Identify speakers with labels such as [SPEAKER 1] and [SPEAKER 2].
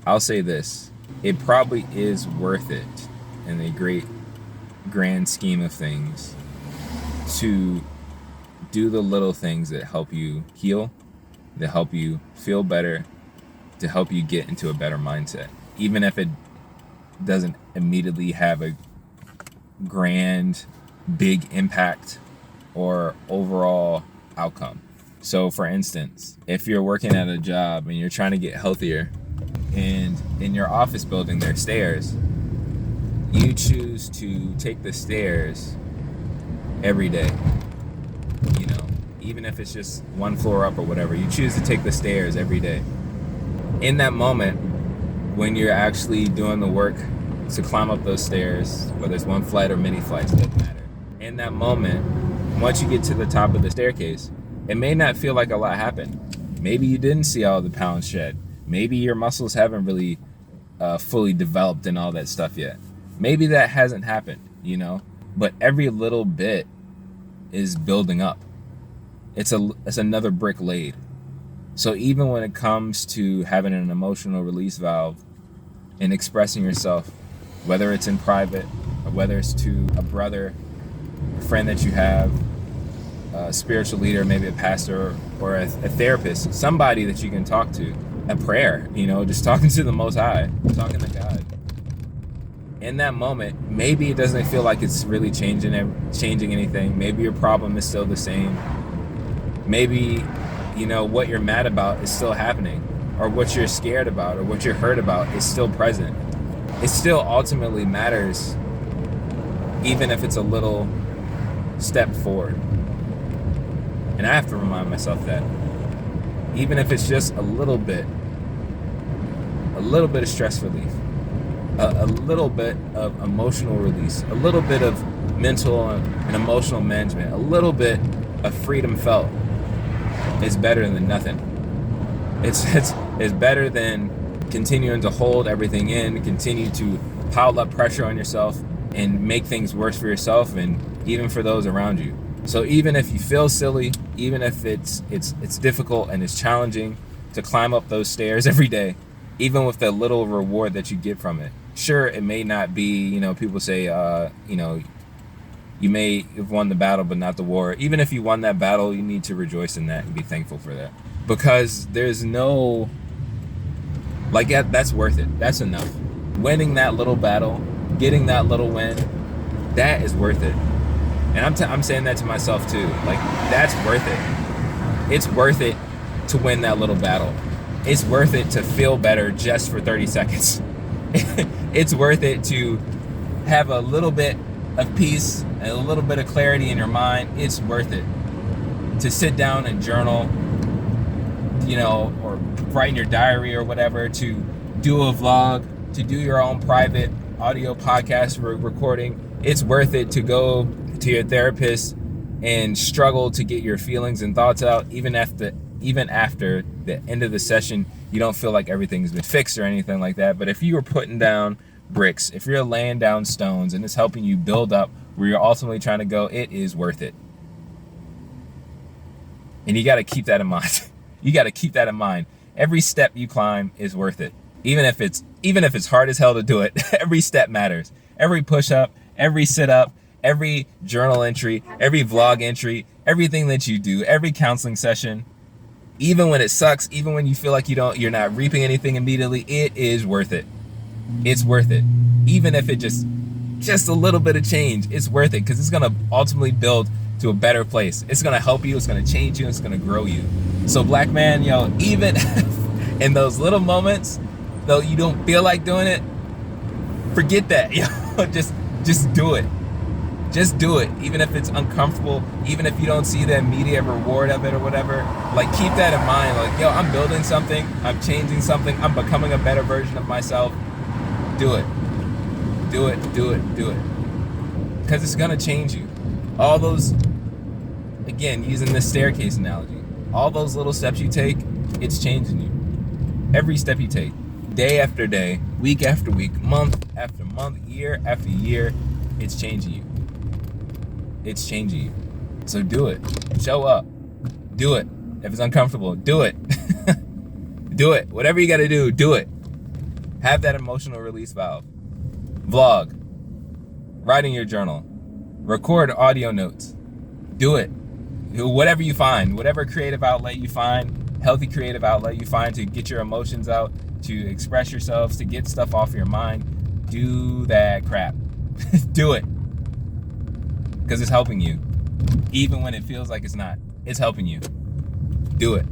[SPEAKER 1] I'll say this. It probably is worth it in the great grand scheme of things to do the little things that help you heal, that help you feel better, to help you get into a better mindset. Even if it doesn't immediately have a grand, big impact or overall outcome. So, for instance, if you're working at a job and you're trying to get healthier, and in your office building there's stairs, you choose to take the stairs every day. You know, even if it's just one floor up or whatever, you choose to take the stairs every day. In that moment, when you're actually doing the work to climb up those stairs, whether it's one flight or many flights, it doesn't matter. In that moment, once you get to the top of the staircase, it may not feel like a lot happened. Maybe you didn't see all the pounds shed. Maybe your muscles haven't really fully developed and all that stuff yet. Maybe that hasn't happened, you know? But every little bit is building up. It's another brick laid. So even when it comes to having an emotional release valve and expressing yourself, whether it's in private or whether it's to a brother, a friend that you have, a spiritual leader, maybe a pastor or a therapist, somebody that you can talk to, a prayer, you know, just talking to the Most High, talking to God. In that moment, maybe it doesn't feel like it's really changing anything. Maybe your problem is still the same. Maybe, you know, what you're mad about is still happening, or what you're scared about or what you're hurt about is still present. It still ultimately matters, even if it's a little step forward. And I have to remind myself that even if it's just a little bit of stress relief, a little bit of emotional release, a little bit of mental and emotional management, a little bit of freedom felt is better than nothing. It's better than continuing to hold everything in, continue to pile up pressure on yourself and make things worse for yourself and even for those around you. So even if you feel silly, even if it's difficult and it's challenging to climb up those stairs every day, even with the little reward that you get from it. Sure, it may not be, you know, people say, you know, you may have won the battle but not the war. Even if you won that battle, you need to rejoice in that and be thankful for that. Because there's no, like, that's worth it. That's enough. Winning that little battle, getting that little win, that is worth it. And I'm saying that to myself too. Like, that's worth it. It's worth it to win that little battle. It's worth it to feel better just for 30 seconds. It's worth it to have a little bit of peace and a little bit of clarity in your mind. It's worth it to sit down and journal, you know, or write in your diary or whatever, to do a vlog, to do your own private audio podcast recording. It's worth it to go to your therapist and struggle to get your feelings and thoughts out, even after the end of the session. You don't feel like everything's been fixed or anything like that. But if you were putting down bricks, if you're laying down stones and it's helping you build up where you're ultimately trying to go, it is worth it. And you got to keep that in mind. You got to keep that in mind. Every step you climb is worth it. Even if it's hard as hell to do it, every step matters. Every push-up, every sit-up, every journal entry, every vlog entry, everything that you do, every counseling session, even when it sucks, even when you feel like you're not reaping anything immediately, it is worth it. It's worth it. Even if it just a little bit of change, it's worth it, because it's going to ultimately build to a better place. It's going to help you, it's going to change you, it's going to grow you. So black man, yo, even in those little moments, though you don't feel like doing it, forget that. Yo, just do it. Just do it, even if it's uncomfortable, even if you don't see the immediate reward of it or whatever. Like, keep that in mind. Like, yo, I'm building something, I'm changing something, I'm becoming a better version of myself. Do it. Do it, do it, do it. Because it's gonna change you. All those, again, using this staircase analogy, all those little steps you take, it's changing you. Every step you take, day after day, week after week, month after month, year after year, it's changing you. It's changing you. So do it. Show up. Do it. If it's uncomfortable, do it. Do it. Whatever you got to do, do it. Have that emotional release valve. Vlog. Write in your journal. Record audio notes. Do it. Do whatever you find, whatever creative outlet you find, healthy creative outlet you find to get your emotions out, to express yourselves, to get stuff off your mind. Do that crap. Do it. Because it's helping you. Even when it feels like it's not. It's helping you. Do it.